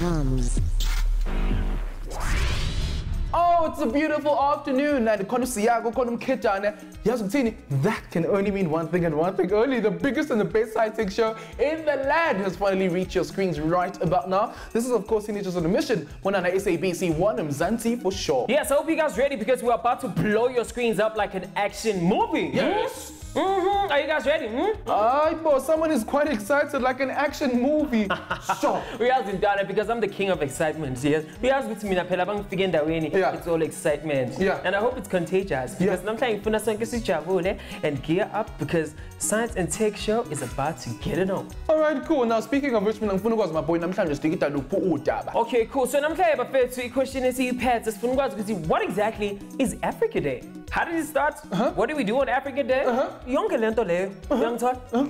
TOMz. Oh, it's a beautiful afternoon. And that can only mean one thing and one thing only. The biggest and the best science show in the land has finally reached your screens right about now. This is, of course, just on a mission. One on SABC TOMz for sure. Yes, I hope you guys ready because we're about to blow your screens up like an action movie. Yes. Are you guys ready? Someone is quite excited, like an action movie. Sure. We haven't done it because I'm the king of excitement. Yes. We have with me It's all excitement. Yeah. And I hope it's contagious because I'm trying to and gear up because Science and Tech Show is about to get it on. All right, cool. Now speaking of which, my boy, I'm trying to stick it Okay, cool. So I'm trying to question is what exactly is Africa Day? How did it start? What do we do on Africa Day? Okay.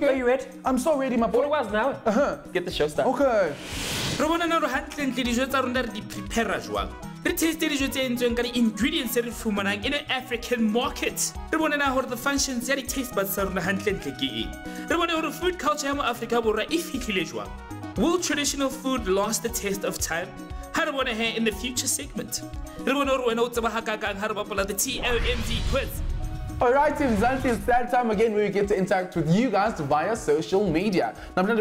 Are you ready? I'm so ready, my boy. What was now? Get the show started. Okay. Re taste dijo tse entsweng ka di-ingredients re fumanang in an African market. Re bone na hore the functions ya di-taste buds tsa rona hantlentle ke eng. Re bone hore food culture ya mo Afrika Borwa e fihlile jwang. Will traditional food last the test of time? Ha re bone he in the future segment. Re bone hore wena o tseba hakakang ha re bapala the TOMz quiz. Alright, Team Zanti, it's that time again where we get to interact with you guys via social media. Now, I'm going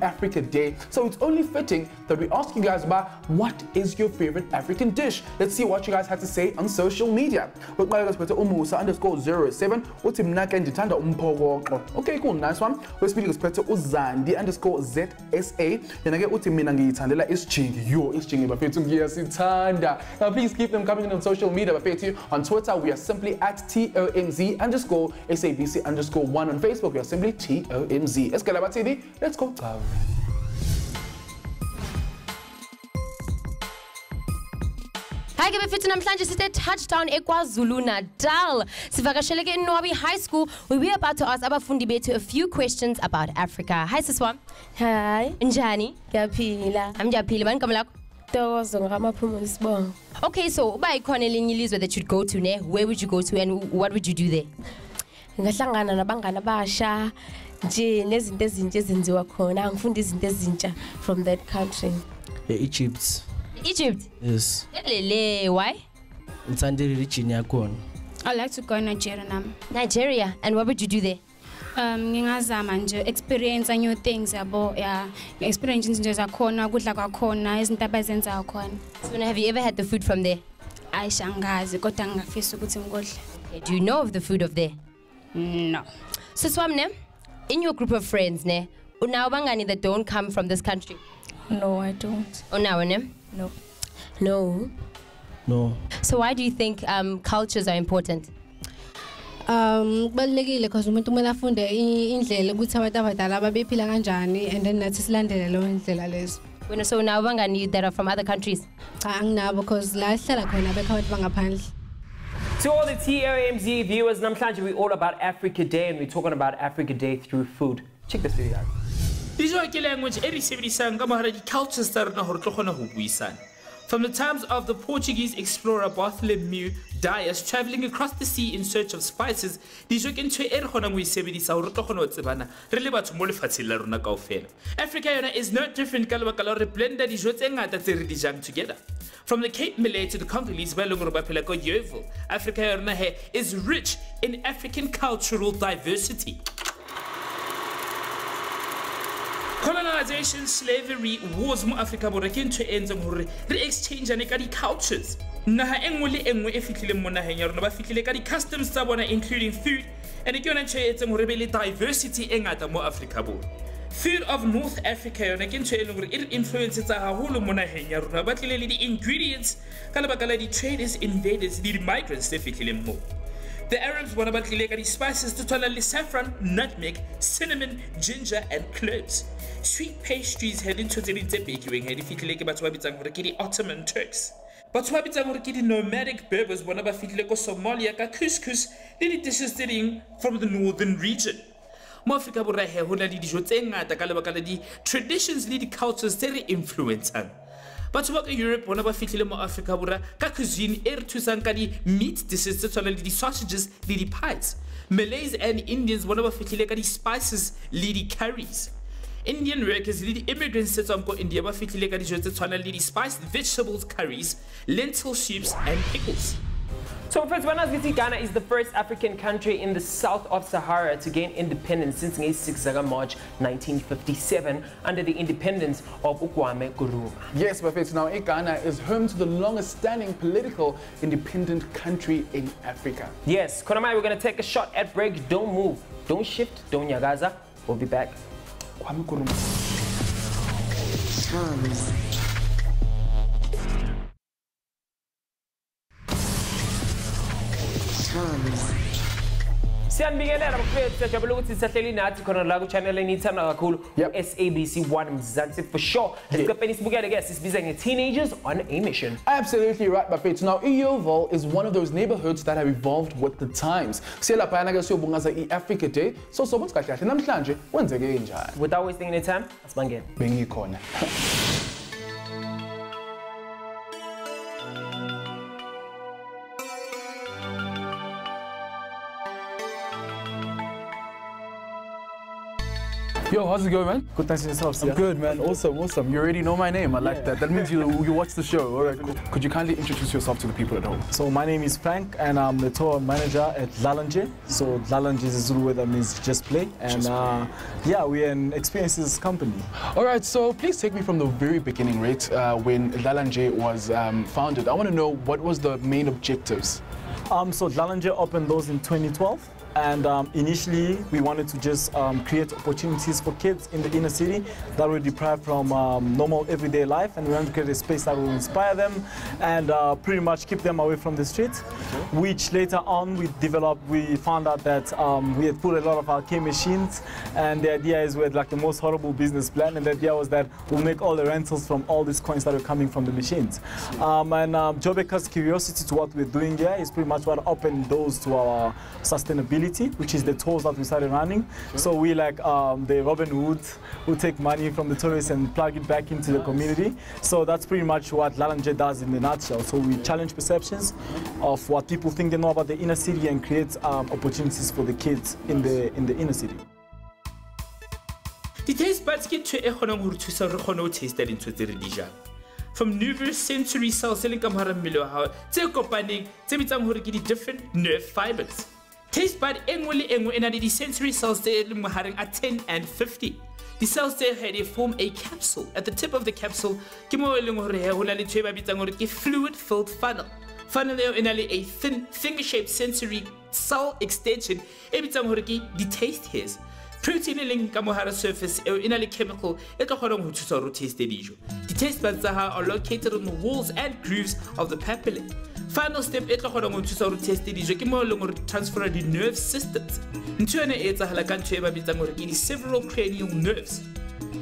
Africa Day, so it's only fitting that we ask you guys about what is your favorite African dish. Let's see what you guys have to say on social media. _07 okay, cool, nice one. Let's be Uzandi _ZSA. Now, please keep them coming in on social media. On Twitter, we are simply at TOMz _SABC_1 on Facebook. We are simply TOMz. Escalaba TV, let's go. Hi, ke befitsi namhlanje sithe touchdown eKwaZulu Natal. Sivakashele ke eNwabi High School. We are about to ask abafundi bethu a few questions about Africa. Hi Siswa. Hi. Njani? Ngiyaphila. Ngiyaphila. Bani igama lakho? Okay, so uba ikhona elinye ilizwe that you'd go to ne, where would you go to and what would you do there? Ngahlangana nabangani abasha nje nezinto ezintsha ezenziwa khona. Ngifunda izinto ezintsha from that country. Egypt. Egypt? Yes. Why? It's under the region yakhona. I'd like to go to Nigeria now. Nigeria, and what would you do there? Ngingazama nje experience new things yabo experience nje zakhona kudla kwakhona izinto abazenza khona. So have you ever had the food from there? Ayishangazi kodwa ngingafisa ukuthi ngikodle. Do you know of the food of there? No. So Swamne, in your group of friends ne, unawabangani that don't come from this country? No, I don't. Unawane? No. No. No. So why do you think cultures are important? Kubalulekile because umuntu kumele afunde indlela ukuthi abantu abadala babephila kanjani and then nathi silandele leyo indlela lezo. When so now bangani that are from other countries? Cha anginabo because la sihlala khona bekho abantu bangaphandle. To all the TOMz viewers, namhlanje we're all about Africa Day and we're talking about Africa Day through food. Check this video out. Dijo ke language e re sebedisang ka mahara di-cultures tsa rona hore tlo kgona ho buisana. From the times of the Portuguese explorer Bartholomew Dias traveling across the sea in search of spices, dijo ke ntho e re kgonang ho e sebedisa hore tlo kgona ho tsebana re le batho mo lefatsheng la rona kaofela. Africa yona is no different ka lebaka la hore blender dijo tse ngata tse re di jang together. From the Cape Malay to the Congolese ba leng hore ba phela ko Yeovil, Africa yona is rich in African cultural diversity. Colonization, slavery, wars mo Africa Borwa ke ntho e entseng hore re exchangeane ka di-cultures. Naha engwe le engwe e fihlileng mo naheng ya rona ba fihlile ka di-customs tsa bona including food, and ke yona ntho e entseng hore be le diversity e ngata mo Africa Borwa. Food of North Africa yona ke ntho e leng hore e re influenceetsa haholo mo naheng ya rona ba tlile le di-ingredients ka lebaka la di-traders, invaders le di-migrants tse fihlileng mo. The Arabs bona ba tlile ka di-spices tse tshwanang le saffron, nutmeg, cinnamon, ginger and cloves. Sweet pastries had into the baking had fihlile ke batho ba bitsang hore ke di-Ottoman Turks. Batho ba bitsang hore ke di-nomadic Berbers bona ba fihlile ko Somalia ka couscous le di-dishes tse ding from the northern region. Mo Afrika Borwa ho na le dijo tse ngata ka lebaka la di-traditions le di-cultures tse re influencang. Batho ba ka Europe bona ba fihlile mo Afrika Borwa ka cuisine e re thusang ka di-meat dishes tse tshwanang le di-sausages le di-pies. Malays and Indians bona ba fihlile ka di-spices le di-curries. Indian workers le immigrants tse tswang ko India ba fitlile ka dijo tse tshwana le spiced vegetables curries, lentil soups and pickles. So first, Ghana is the first African country in the south of Sahara to gain independence since 6 March 1957 under the independence of Ukwame Nkrumah. Yes, Bafethu. Now, Ghana is home to the longest standing political independent country in Africa. Yes, Konamai, we're going to take a shot at break. Don't move, don't shift, don't yagaza. We'll be back. Kwame Nkrumah. Siyanibingelela bafethu siyajabula ukuthi sisahleli nathi khona la ku channel enithanda kakhulu SABC Mzansi for sure. Esiqepheni sibukele ke sisibiza nge-teenagers on a mission. Absolutely right, Bafethu. Now, Yeovil is one of those neighborhoods that have evolved with the times. Siyelaphayana ke siyobungaza i-Africa Day. So sobonke kahle kahle namhlanje wenzeke njani? Without wasting any time, asibangene. Bengikhona. Yo, how's it going, man? Good, thanks yourself. I'm good, man. Awesome, awesome. You already know my name. I like that. That means you watch the show. All right, cool. Could you kindly introduce yourself to the people at home? So my name is Frank, and I'm the tour manager at Lalanje. So Lalanje is a Zulu word that means just play. And yeah, we're an experiences company. All right, so please take me from the very beginning, right? When Lalanje was founded. I want to know what was the main objectives. So Lalanje opened those in 2012. And initially, we wanted to just create opportunities for kids in the inner city that were deprived from normal everyday life, and we wanted to create a space that will inspire them and pretty much keep them away from the street. Which later on we found out that we had put a lot of arcade machines, and the idea is we had like the most horrible business plan, and the idea was that we'll make all the rentals from all these coins that were coming from the machines. Jobeka's curiosity to what we're doing here is pretty much what opened doors to our sustainability, which is the tours that we started running. So we like the Robin Hood who take money from the tourists and plug it back into the community. So that's pretty much what Lalanje does in a nutshell. So we challenge perceptions of what people think they know about the inner city and create opportunities for the kids in the inner city. The taste buds get to a honor to sell taste that into the religion. From numerous sensory cells selling kamara tse kopaneng tse bitsang hore ke di different nerve fibers. Taste bud engwe ena le di sensory cells tse le mahareng a 10 and 50. The cells there they form a capsule. At the tip of the capsule ke mo e leng hore ho na le tse ba bitsang hore ke fluid filled funnel. Funnel eo ena le a thin finger shaped sensory cell extension e bitsang hore ke di taste hairs. Protein link ka mohara surface eo ena le chemical e tla kgonang ho thusa ho taste dijo. The taste buds are located on the walls and grooves of the papillae. Final step e tla kgonang ho thusa ho taste dijo ke mo le gore transfer the nerve systems. Ntho ena e etsahala ka ntho e ba bitsang gore ke di several cranial nerves.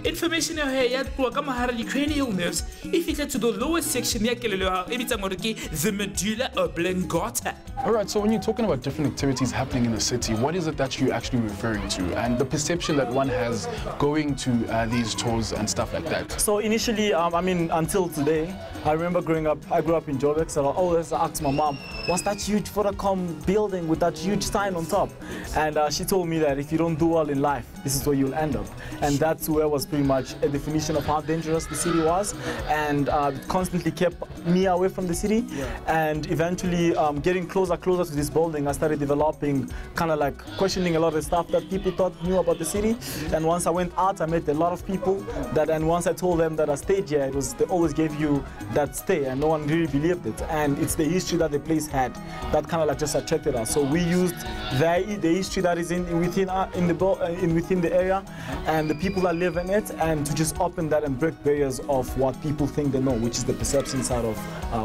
Information ya tloa ka mohara di cranial nerves e fihla to the lower section ya kelelo e bitsang gore ke the medulla oblongata. All right, so when you're talking about different activities happening in the city, what is it that you're actually referring to, and the perception that one has going to these tours and stuff like that? So initially, I mean, until today, I remember growing up, I grew up in Joburg, so I always asked my mom, what's that huge Vodacom building with that huge sign on top? And she told me that if you don't do well in life, this is where you'll end up. And that's where was pretty much a definition of how dangerous the city was, and it constantly kept me away from the city. And eventually, getting closer to this building, I started developing, kind of like questioning a lot of the stuff that people thought knew about the city. And once I went out, I met a lot of people and once I told them that I stayed here, they always gave you that stay, and no one really believed it. And it's the history that the place had that kind of like just attracted us. So we used the history that is within the area and the people that live in it, and to just open that and break barriers of what people think they know, which is the perception side of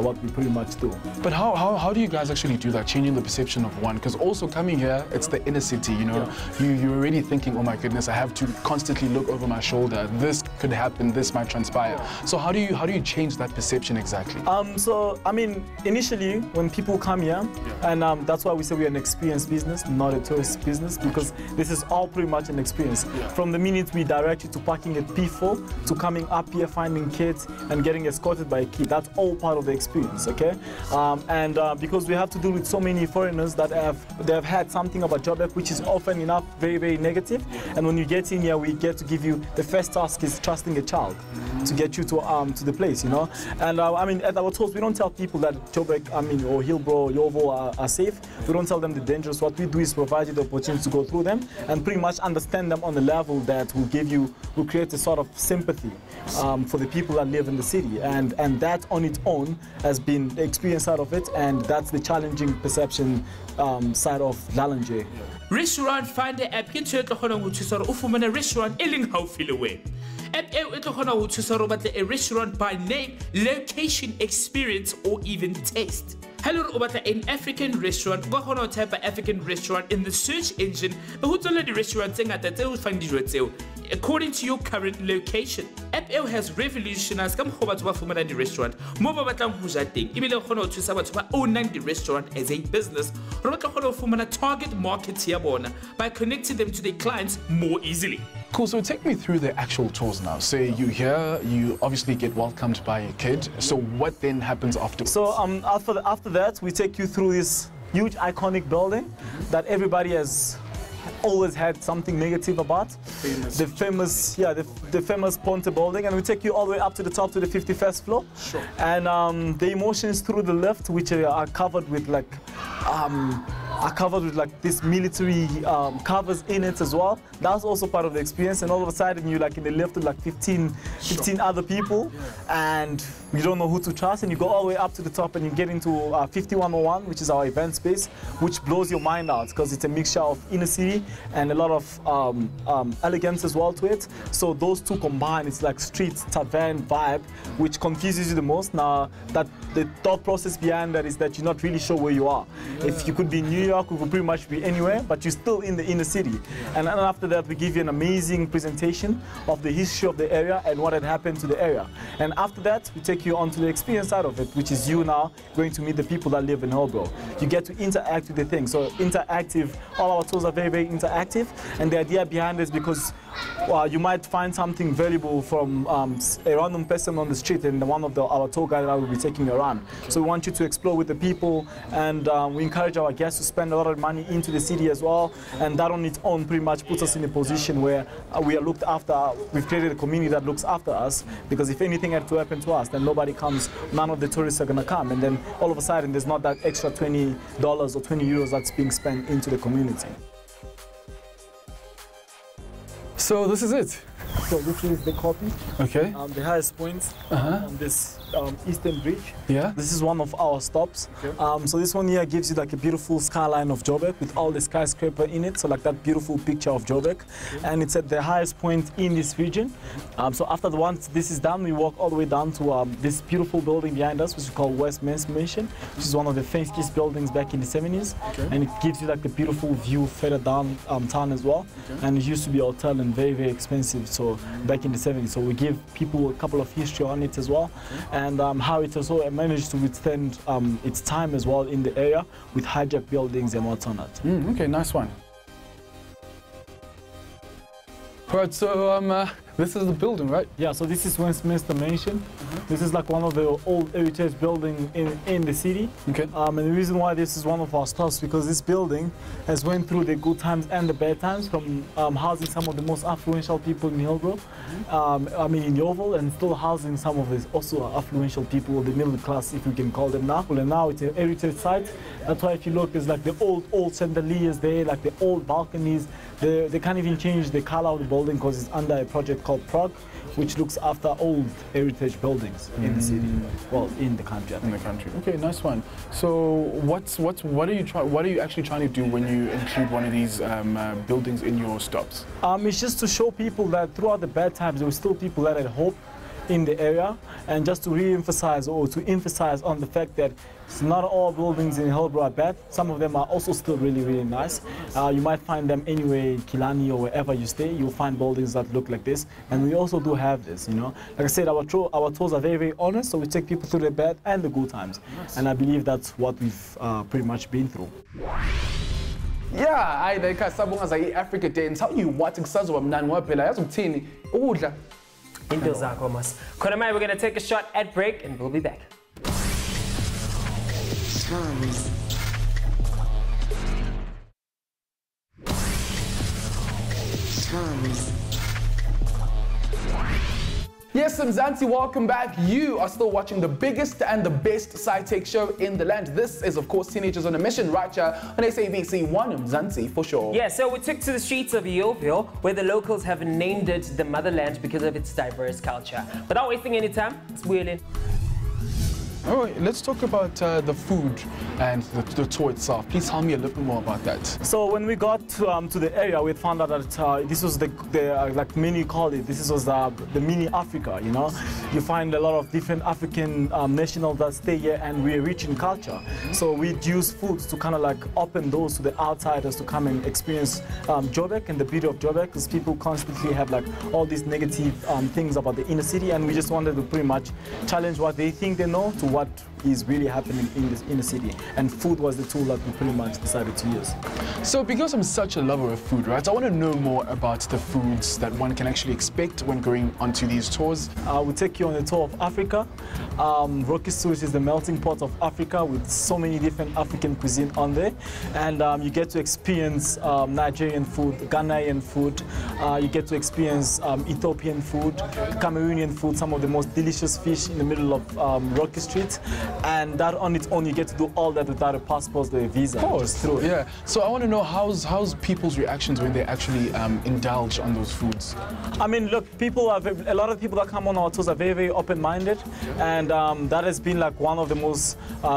what we pretty much do. But how do you guys actually do that, changing the perception of one? Because also coming here, it's the inner city, you know, you're already thinking, oh my goodness, I have to constantly look over my shoulder, this could happen, this might transpire. So how do you change that perception exactly? So I mean, initially when people people come here, and that's why we say we're an experience business, not a tourist business, because this is all pretty much an experience. From the minute we direct you to parking at P4, to coming up here, finding kids, and getting escorted by a kid, that's all part of the experience, okay? Because we have to deal with so many foreigners that have had something about Joburg, which is often enough very, very negative. And when you get in here, we get to give you, the first task is trusting a child to get you to the place, you know? And I mean, at our tours, we don't tell people that Joburg, or Hillbrow, Yeovil are safe. We don't tell them the dangers. What we do is provide you the opportunity to go through them and pretty much understand them on the level that will create a sort of sympathy for the people that live in the city. And that on its own has been the experience side of it, and that's the challenging perception side of Lalanje. Restaurant Finder app ke ntho e tlo kgona ho thusa hore o fumane restaurant e leng haufi le wena. App eo e tlo kgona ho thusa hore o batle a restaurant by name, location, experience or even taste. Hello, about an African restaurant. Go on type of African restaurant in the search engine. But who's already restaurant saying that they will find you according to your current location. App L has revolutionized come over to a the restaurant. More about thing. Ibile khono to saba to own the restaurant as a business. Rotla khono fumana target market here by connecting them to their clients more easily. Cool, so take me through the actual tours now. Say you here, you obviously get welcomed by a kid. So what then happens afterwards? So after that, we take you through this huge iconic building that everybody has always had something negative about. The famous Ponte building, and we take you all the way up to the top to the 51st floor. Sure. And the emotions through the lift, which are covered with like this military covers in it as well. That's also part of the experience. And all of a sudden you're like in the lift with like 15 other people, and you don't know who to trust, and you go all the way up to the top and you get into 5101, which is our event space, which blows your mind out because it's a mixture of inner city and a lot of elegance as well to it. So those two combined, it's like street tavern vibe, which confuses you the most. Now that the thought process behind that is that you're not really sure where you are. If you could be in New York, you could pretty much be anywhere, but you're still in the inner city. And then after that, we give you an amazing presentation of the history of the area and what had happened to the area. And after that, we take you onto the experience side of it, which is you now going to meet the people that live in Hillbrow. You get to interact with the thing. So interactive, all our tours are very, very interactive. And the idea behind it is because you might find something valuable from a random person on the street, and one of our tour guides will be taking you around. So we want you to explore with the people, and we encourage our guests to spend a lot of money into the city as well. And that on its own pretty much puts us in a position where we are looked after. We've created a community that looks after us, because if anything had to happen to us, then nobody comes, none of the tourists are going to come. And then all of a sudden there's not that extra $20 or 20 euros that's being spent into the community. So this is it. So this is the copy. Okay. The highest point on this Eastern Bridge. Yeah. This is one of our stops. Okay. So this one here gives you like a beautiful skyline of Joburg with all the skyscraper in it. So like that beautiful picture of Joburg. Okay. And it's at the highest point in this region. So after once this is done, we walk all the way down to this beautiful building behind us, which is called Westminster Mansion, which is one of the fanciest buildings back in the 70s. Okay. And it gives you like a beautiful view further down town as well. Okay. And it used to be a hotel and very, very expensive. So back in the 70s. So we give people a couple of history on it as well. Okay. And how it also managed to withstand its time as well in the area with hijacked buildings and what's on it. Okay, nice one. Right, so this is the building, right? Yeah, so this is Westminster Mansion. This is like one of the old heritage buildings in the city. Okay. And the reason why this is one of our stops, because this building has went through the good times and the bad times, from housing some of the most affluential people in Hillbrow, in Yeovil, and still housing some of the also affluential people, the middle class, if we can call them now. And now it's a heritage site. That's why if you look, there's like the old chandeliers there, like the old balconies. They can't even change the color of the building because it's under a project called Prague, which looks after old heritage buildings in the city, well, in the country. In the country. Okay, nice one. So what are you actually trying to do when you include one of these buildings in your stops? It's just to show people that throughout the bad times, there were still people that had hope. in the area, and just to re-emphasize or to emphasize on the fact that it's not all buildings in Hillbrow are bad. Some of them are also still really, really nice. You might find them anywhere in Kilani or wherever you stay. You'll find buildings that look like this, and we also do have this, you know. Like I said, our tours are very, very honest, so we take people through the bad and the good times. Nice. And I believe that's what we've pretty much been through. Yeah, I like sabonga za Africa Day and tell you what kusazwa mnani waphela yazokuthini ukudla into zakho mas. Khona we're going to take a shot at break and we'll be back. TOMz. Yes, Mzansi, welcome back. You are still watching the biggest and the best sci-tech show in the land. This is, of course, Teenagers on a Mission right here on SABC One, Mzansi, for sure. Yeah, so we took to the streets of Yeoville, where the locals have named it the motherland because of its diverse culture. Without wasting any time, let's wheel in. All right, let's talk about the food and the tour itself. Please tell me a little bit more about that. So when we got to the area, we found out that this was the like many call it, this was the mini Africa, you know. You find a lot of different African nationals that stay here, and we're rich in culture. So we'd use food to kind of like open doors to the outsiders to come and experience Joburg and the beauty of Joburg, because people constantly have like all these negative things about the inner city, and we just wanted to pretty much challenge what they think they know to what is really happening in this inner city, and food was the tool that we pretty much decided to use. So because I'm such a lover of food, right, I want to know more about the foods that one can actually expect when going onto these tours. We'll take you on a tour of Africa. Rocky Suit is the melting pot of Africa with so many different African cuisine on there, and you get to experience Nigerian food, Ghanaian food, you get to experience Ethiopian food, Cameroonian food, some of the most delicious fish in the middle of Rocky Street. And that on its own, you get to do all that without a passport or a visa. Of course, through it. Yeah. So I want to know how's people's reactions when they actually indulge on those foods. I mean, look, a lot of people that come on our tours are very, very open-minded, and that has been like one of the most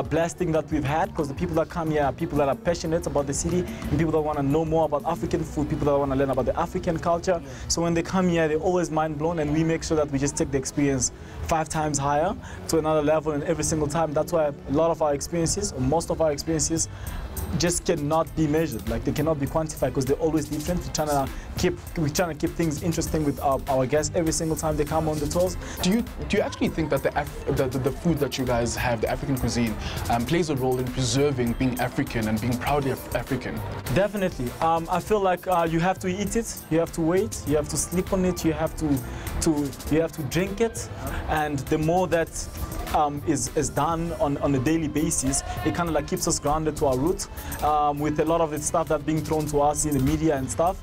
blessed things that we've had, because the people that come here are people that are passionate about the city, and people that want to know more about African food, people that want to learn about the African culture. So when they come here, they're always mind-blown, and we make sure that we just take the experience 5 times higher to another level, and every single time. That's why a lot of our experiences, or most of our experiences, just cannot be measured. Like, they cannot be quantified because they're always different. We're trying to keep things interesting with our guests every single time they come on the tours. Do you actually think that the food that you guys have, the African cuisine, plays a role in preserving being African and being proudly African? Definitely. I feel like you have to eat it, you have to wait, you have to sleep on it, you have to drink it, and the more that is done on a daily basis, it kind of like keeps us grounded to our roots. With a lot of the stuff that's being thrown to us in the media and stuff,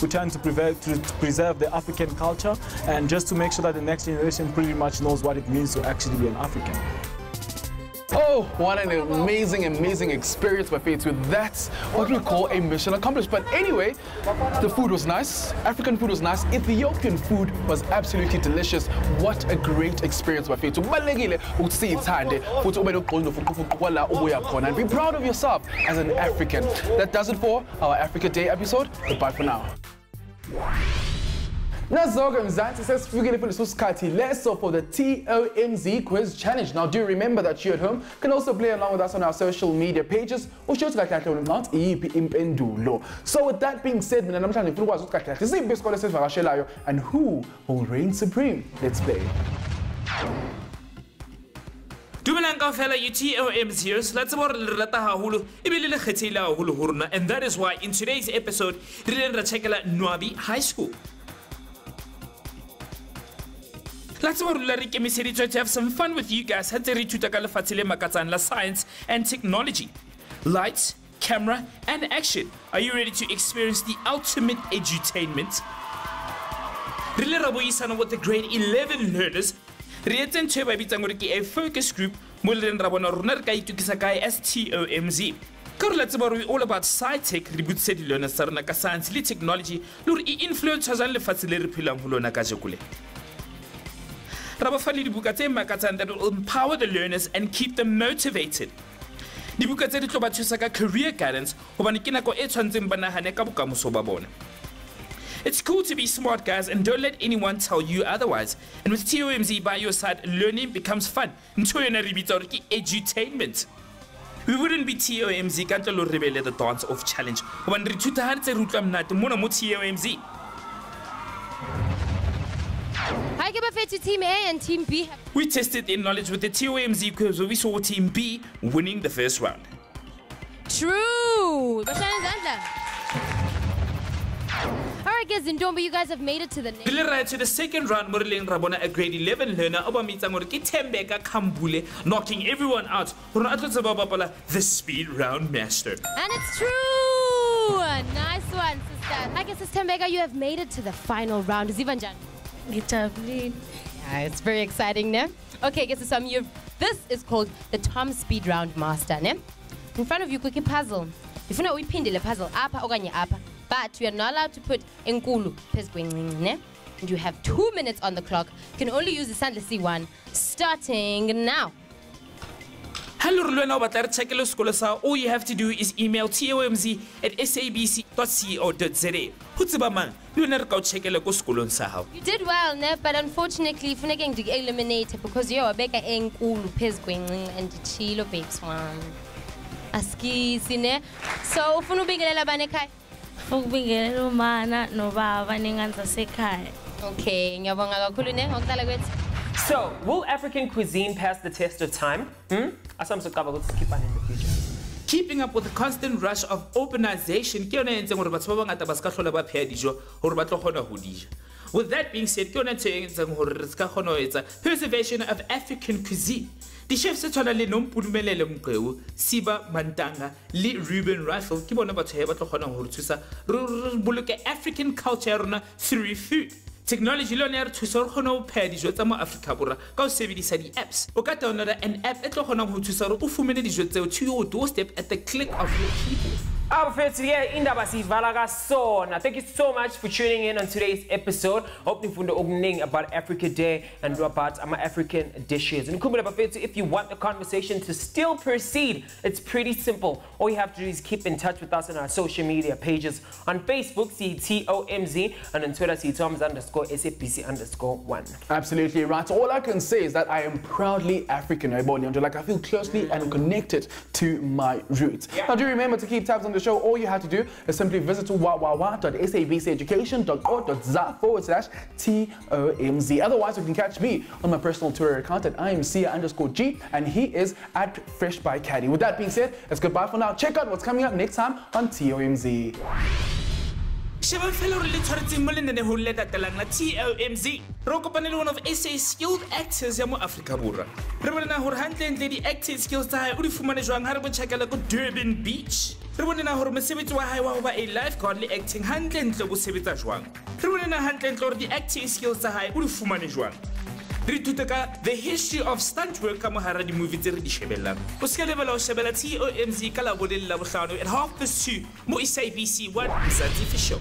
we're trying to preserve the African culture, and just to make sure that the next generation pretty much knows what it means to actually be an African. Oh, what an amazing experience, my fates. With that, what we call a mission accomplished. But anyway, the food was nice. African food was nice. Ethiopian food was absolutely delicious. What a great experience, my fates. And be proud of yourself as an African. That does it for our Africa Day episode. Goodbye for now. Nazoga Mzansi says let's go for the TOMz quiz challenge. Now do remember that you at home can also play along with us on our social media pages. So with that being said, and who will reign supreme? Let's play. Dumelang kaofela you TOMz heroes. Let's more rata haholo ebile le kgethile haholo ho rona, and that is why in today's episode re le ra checkela Nwabi High School. Let's to have some fun with you guys. La science and technology. Lights, camera, and action. Are you ready to experience the ultimate edutainment? With the grade 11 learners, a focus group as TOMz. Let's all about sci-tech, reboot city learners, science, technology, influence that will empower the learners and keep them motivated. Career guidance, It's cool to be smart, guys, and don't let anyone tell you otherwise. And with TOMz by your side, learning becomes fun. Edutainment. We wouldn't be TOMz can't rebel the dance off challenge. When TOMz. Hi, give a fit to Team A and Team B. We tested their knowledge with the TOMz quiz where we saw Team B winning the first round. True. Alright guys, in Domba, you guys have made it to the next. To the second round, Morleng Rabona, a grade 11 learner, knocking everyone out. The speed round master. And it's true. Nice one, sister. I guess, Sister Mbega, you have made it to the final round. Zivanjan. Yeah, it's very exciting, ne? Okay, guess some you. This is called the TOMz speed round master, ne? In front of you, quick puzzle. If you know we pinned the puzzle, apa oganye apa. But you are not allowed to put enkulu ne? And you have 2 minutes on the clock. You can only use the sandlessy one. Starting now. Hello, all you have to do is email tomz@sabc.co.za. You did well, ne? But unfortunately, you're going to get eliminated because you're a beka enkulu and chilo babes one. Aski sine. So, ufuna ubingelela bane kai? Ukubingelela umana nobaba ninganza sekhaya. Okay, ngiyabonga kakhulu ne ngokuqala kwethu. So, will African cuisine pass the test of time? Keeping up with the constant rush of urbanization, with that being said, preservation of African cuisine. The chefs are le Nompumelele Mkeu, Siba Mantanga, Lee Ruben Rifle, Kibona Bateba Hortusa, Buluka African culture through food. Technology learner to Sorhono Paddy Jotamo Africa Bura, go save the apps. Okata another an app at Lohono to Saro Ufumene Jotel to your doorstep at the click of your keyboard. Thank you so much for tuning in on today's episode. Hoping for the opening about Africa Day and about African dishes. And if you want the conversation to still proceed, it's pretty simple. All you have to do is keep in touch with us on our social media pages. On Facebook, see TOMz, and on Twitter, see TOMz_SABC_1. Absolutely right. All I can say is that I am proudly African. Like I feel closely and connected to my roots. Yeah. Now do remember to keep tabs on the show. All you have to do is simply visit www.sabceducation.org.za/TOMz. Otherwise, you can catch me on my personal Twitter account at IamSia_G, and he is at Fresh by Caddy. With that being said, it's goodbye for now. Check out what's coming up next time on TOMz. TOMz. Rokopanel one of SA skilled actors ya mo Africa Bora. Re bona hore hantle di acting skills tsa hae o di fumane jwang ha re botjhakela go Durban Beach. Re bona hore mosebetsi wa hae wa ho ba a lifeguard le acting hantle bo sebetsa jwang. Re bona hantle hore di acting skills tsa hae o di fumane jwang. Re tutaka the history of stunt work ka mo hara di movie tse re di shebellang. O se ka lebala ho shebela TOMz ka la bodile la bohlano at 2:30 mo SABC 1 Mzansi Show.